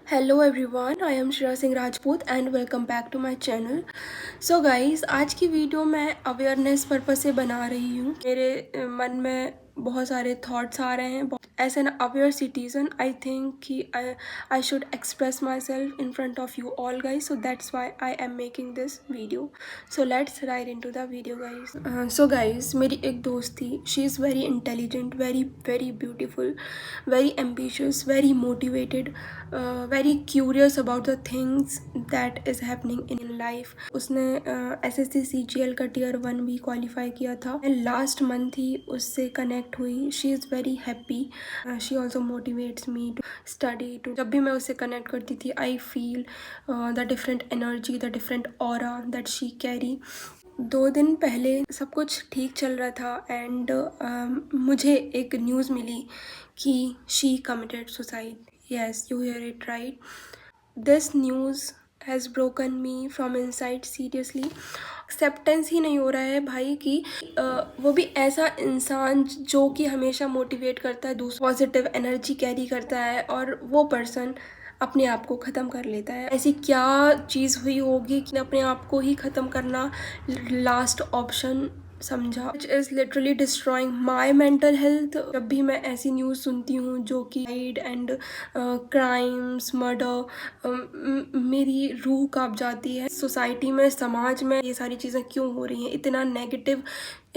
Hello everyone, I am Shreya Singh Rajput and welcome back to my channel. So guys, आज की video मैं awareness purpose से बना रही हूँ। मेरे मन में बहुत सारे थॉट्स आ रहे हैं। As an aware citizen I think कि I should express myself in front of you all guys, so that's why I am making this video. So let's right into the video guys. So guys, मेरी एक दोस्त थी। She is very intelligent, very very beautiful, very ambitious, very motivated, very curious about the things that is happening in life. उसने SSC CGL का Tier 1 भी qualify किया था। Last month ही उससे कनेक्ट हुई। She is very happy. She also motivates me to study. To जब भी मैं उससे कनेक्ट करती थी, I feel the different energy, the different aura that she carry. 2 दिन पहले सब कुछ ठीक चल रहा था एंड मुझे एक न्यूज़ मिली कि she committed suicide. Yes, you hear it right. This news has broken me from inside seriously. Acceptance ही नहीं हो रहा है भाई कि वो भी ऐसा इंसान जो कि हमेशा मोटिवेट करता है, दूसरा पॉजिटिव एनर्जी कैरी करता है, और वो पर्सन अपने आप को ख़त्म कर लेता है। ऐसी क्या चीज़ हुई होगी कि अपने आप को ही ख़त्म करना लास्ट ऑप्शन समझा, which is literally destroying my mental health. जब भी मैं ऐसी न्यूज़ सुनती हूँ जो कि साइड एंड क्राइम्स, मर्डर, मेरी रूह कांप जाती है। सोसाइटी में, समाज में ये सारी चीज़ें क्यों हो रही हैं? इतना नेगेटिव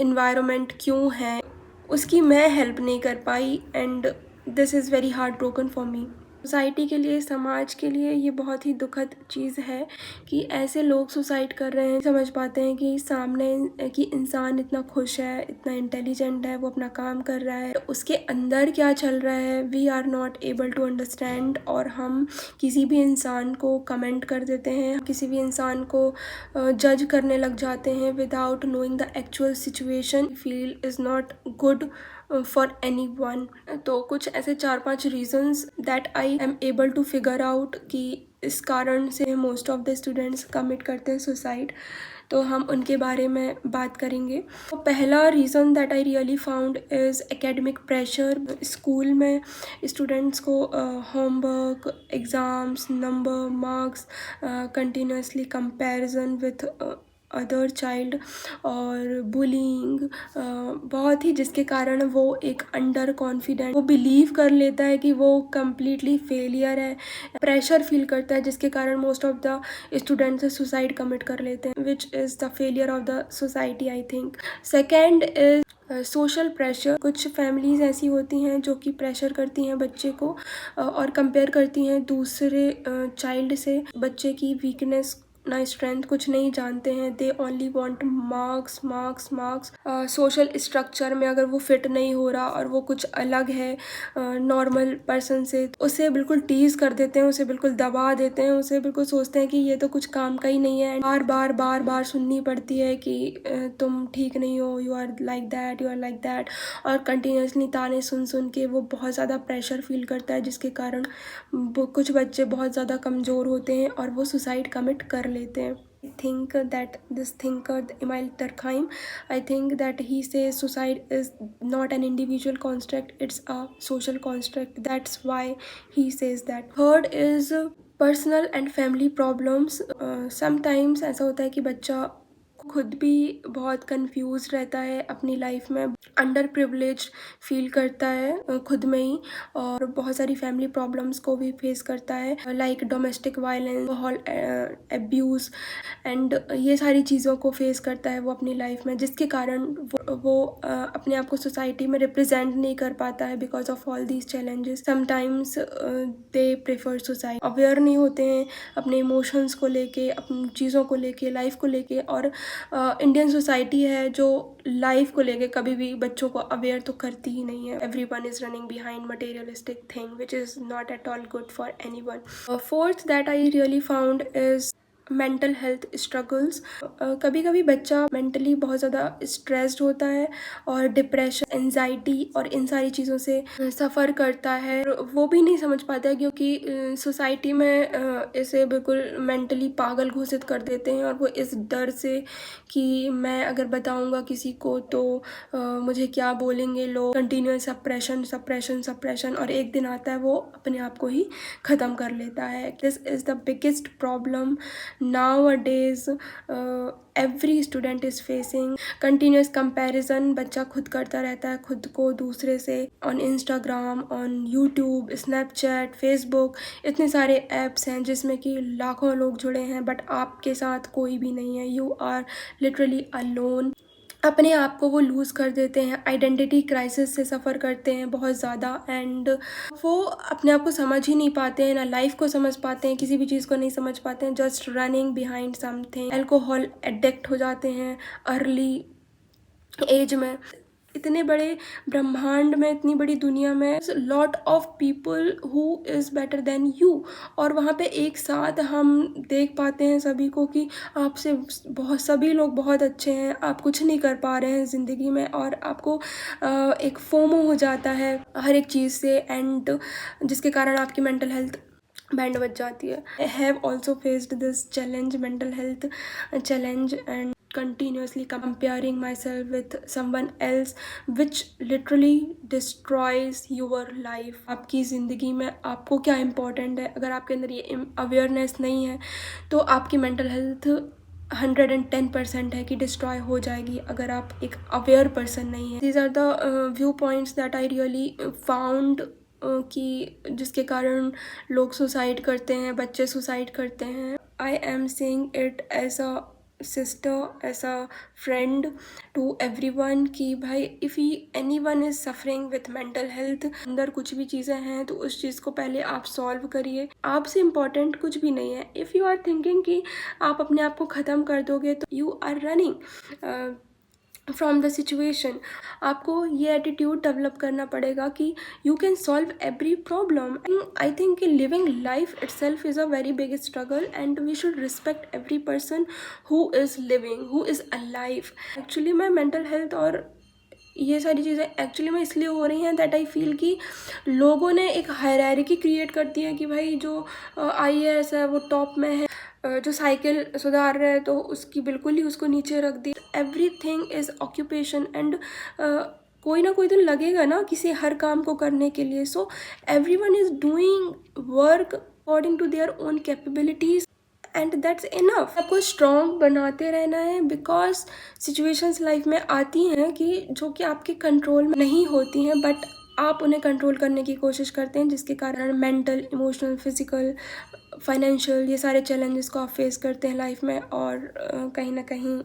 इन्वायरमेंट क्यों है? उसकी मैं हेल्प नहीं कर पाई and this is very heart broken for me. Society के लिए, समाज के लिए ये बहुत ही दुखद चीज़ है कि ऐसे लोग सुसाइड कर रहे हैं। समझ पाते हैं कि सामने कि इंसान इतना खुश है, इतना इंटेलिजेंट है, वो अपना काम कर रहा है, तो उसके अंदर क्या चल रहा है we are not able to understand. और हम किसी भी इंसान को कमेंट कर देते हैं, किसी भी इंसान को जज करने लग जाते हैं without knowing the actual situation. Feel is not good for anyone. तो कुछ ऐसे 4-5 reasons that I am able to figure out कि इस कारण से most of the students commit करते हैं सुसाइड, तो हम उनके बारे में बात करेंगे। तो पहला reason that I really found is academic pressure. School में स्टूडेंट्स को homework, exams, number, marks, continuously comparison with other child और बुलिंग बहुत ही, जिसके कारण वो एक अंडर कॉन्फिडेंट, वो बिलीव कर लेता है कि वो कम्प्लीटली फेलियर है। प्रेशर फील करता है जिसके कारण most of the students suicide commit कर लेते हैं, which is the failure of the society I think. Second is social pressure. कुछ फैमिलीज़ ऐसी होती हैं जो कि प्रेशर करती हैं बच्चे को और कंपेयर करती हैं दूसरे चाइल्ड से। बच्चे की वीकनेस ना स्ट्रेंथ कुछ नहीं जानते हैं, they only want marks marks marks. Social structure में अगर वो फिट नहीं हो रहा और वो कुछ अलग है नॉर्मल पर्सन से, तो उसे बिल्कुल टीज कर देते हैं, उसे बिल्कुल दबा देते हैं, उसे बिल्कुल सोचते हैं कि ये तो कुछ काम का ही नहीं है। बार बार बार बार सुननी पड़ती है कि तुम ठीक नहीं हो, you are like that, you are like that, और कंटिन्यूसली ताने सुन सुन के वो बहुत ज़्यादा प्रेशर फील करता है, जिसके कारण कुछ बच्चे बहुत ज़्यादा कमज़ोर होते हैं और वो सुसाइड कमिट कर लेते हैं। I think that this thinker, Emile Durkheim, I think that he says suicide is not an individual construct, it's a social construct. That's why he says that. Third is personal and family problems. Sometimes ऐसा होता है कि बच्चा खुद भी बहुत confuse रहता है अपनी लाइफ में, अंडर प्रिविलेज फील करता है खुद में ही, और बहुत सारी फैमिली प्रॉब्लम्स को भी फेस करता है, like domestic violence, abuse and ये सारी चीज़ों को फेस करता है वो अपनी लाइफ में, जिसके कारण वो अपने आप को सोसाइटी में रिप्रेजेंट नहीं कर पाता है because of all these challenges. Sometimes they prefer suicide. Aware नहीं होते हैं अपने इमोशंस को लेके, अपनी चीज़ों को लेके, लाइफ को लेके। और इंडियन सोसाइटी है जो लाइफ को लेके कभी भी बच्चों को अवेयर तो करती ही नहीं है। Everyone is running behind materialistic thing which is not at all good for anyone. Fourth that I really found is mental health struggles. कभी कभी बच्चा मेंटली बहुत ज़्यादा स्ट्रेस्ड होता है और डिप्रेशन, एंजाइटी और इन सारी चीज़ों से सफ़र करता है। वो भी नहीं समझ पाता है क्योंकि सोसाइटी में इसे बिल्कुल मेंटली पागल घोषित कर देते हैं, और वो इस डर से कि मैं अगर बताऊंगा किसी को तो मुझे क्या बोलेंगे लोग, कंटिन्यूस सप्रेशन सप्रेशन सप्रेशन, और एक दिन आता है वो अपने आप को ही ख़त्म कर लेता है। This is the biggest problem nowadays every student is facing। Continuous comparison बच्चा खुद करता रहता है, खुद को दूसरे से, on Instagram, on YouTube, Snapchat, Facebook, इतने सारे ऐप्स हैं जिसमें कि लाखों लोग जुड़े हैं, बट आपके साथ कोई भी नहीं है। You are literally alone. अपने आप को वो लूज़ कर देते हैं, आइडेंटिटी क्राइसिस से सफ़र करते हैं बहुत ज़्यादा, एंड वो अपने आप को समझ ही नहीं पाते हैं, ना लाइफ को समझ पाते हैं, किसी भी चीज़ को नहीं समझ पाते हैं, just running behind something. Alcohol addict हो जाते हैं अर्ली एज में। इतने बड़े ब्रह्मांड में, इतनी बड़ी दुनिया में, lot of people who is better than you, और वहाँ पे एक साथ हम देख पाते हैं सभी को कि आपसे बहुत, सभी लोग बहुत अच्छे हैं, आप कुछ नहीं कर पा रहे हैं ज़िंदगी में, और आपको एक फोमो हो जाता है हर एक चीज़ से, एंड जिसके कारण आपकी मेंटल हेल्थ बैंड बज जाती है। I have also faced this challenge, mental health challenge, and continuously comparing myself with someone else which literally destroys your life। आपकी ज़िंदगी में आपको क्या इम्पोर्टेंट है, अगर आपके अंदर ये अवेयरनेस नहीं है तो आपकी मेंटल हेल्थ 110% है कि डिस्ट्रॉय हो जाएगी अगर आप एक अवेयर पर्सन नहीं है। These are the viewpoints that I really found कि जिसके कारण लोग सुसाइड करते हैं, बच्चे सुसाइड करते हैं। I am seeing it as a sister, as a friend to everyone कि भाई if anyone is suffering with mental health, अंदर कुछ भी चीज़ें हैं तो उस चीज़ को पहले आप सॉल्व करिए। आपसे इम्पॉर्टेंट कुछ भी नहीं है। इफ़ यू आर थिंकिंग कि आप अपने आप को ख़त्म कर दोगे तो you are running from the situation. आपको ये एटीट्यूड डेवलप करना पड़ेगा कि you can solve every problem. I think कि living life itself is a very big struggle, and we should respect every person who is living, who is alive. Actually मैं mental health और ये सारी चीज़ें actually में इसलिए हो रही हैं दैट आई फील कि लोगों ने एक हायरार्की क्रिएट कर दी है कि भाई जो IAS है वो टॉप में है, जो साइकिल सुधार रहे हैं तो उसकी बिल्कुल ही उसको नीचे रख दी। एवरीथिंग इज़ ऑक्यूपेशन, एंड कोई ना कोई तो लगेगा ना किसी हर काम को करने के लिए। So everyone is doing work according to their own capabilities, and that's enough. आपको स्ट्रॉन्ग बनाते रहना है, बिकॉज सिचुएशंस लाइफ में आती हैं कि जो कि आपके कंट्रोल में नहीं होती हैं, बट आप उन्हें कंट्रोल करने की कोशिश करते हैं, जिसके कारण मेंटल, इमोशनल, फिजिकल, फाइनेंशियल, ये सारे चैलेंजेस को आप फेस करते हैं लाइफ में, और कहीं ना कहीं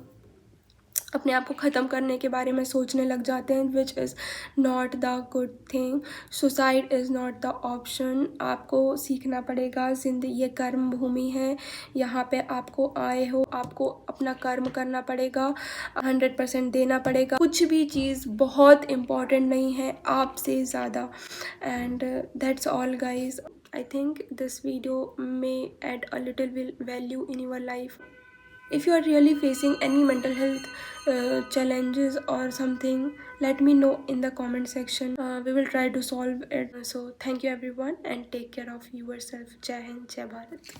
अपने आप को ख़त्म करने के बारे में सोचने लग जाते हैं, which is not the good thing. Suicide is not the option. आपको सीखना पड़ेगा, जिंदगी ये कर्म भूमि है, यहाँ पे आपको आए हो, आपको अपना कर्म करना पड़ेगा, 100% देना पड़ेगा। कुछ भी चीज़ बहुत इम्पॉर्टेंट नहीं है आपसे ज़्यादा, and that's all guys. I think this video may add a little value in your life. If you are really facing any mental health challenges or something, let me know in the comment section. We will try to solve it. So thank you everyone, and take care of yourself. Jai Hind, Jai Bharat.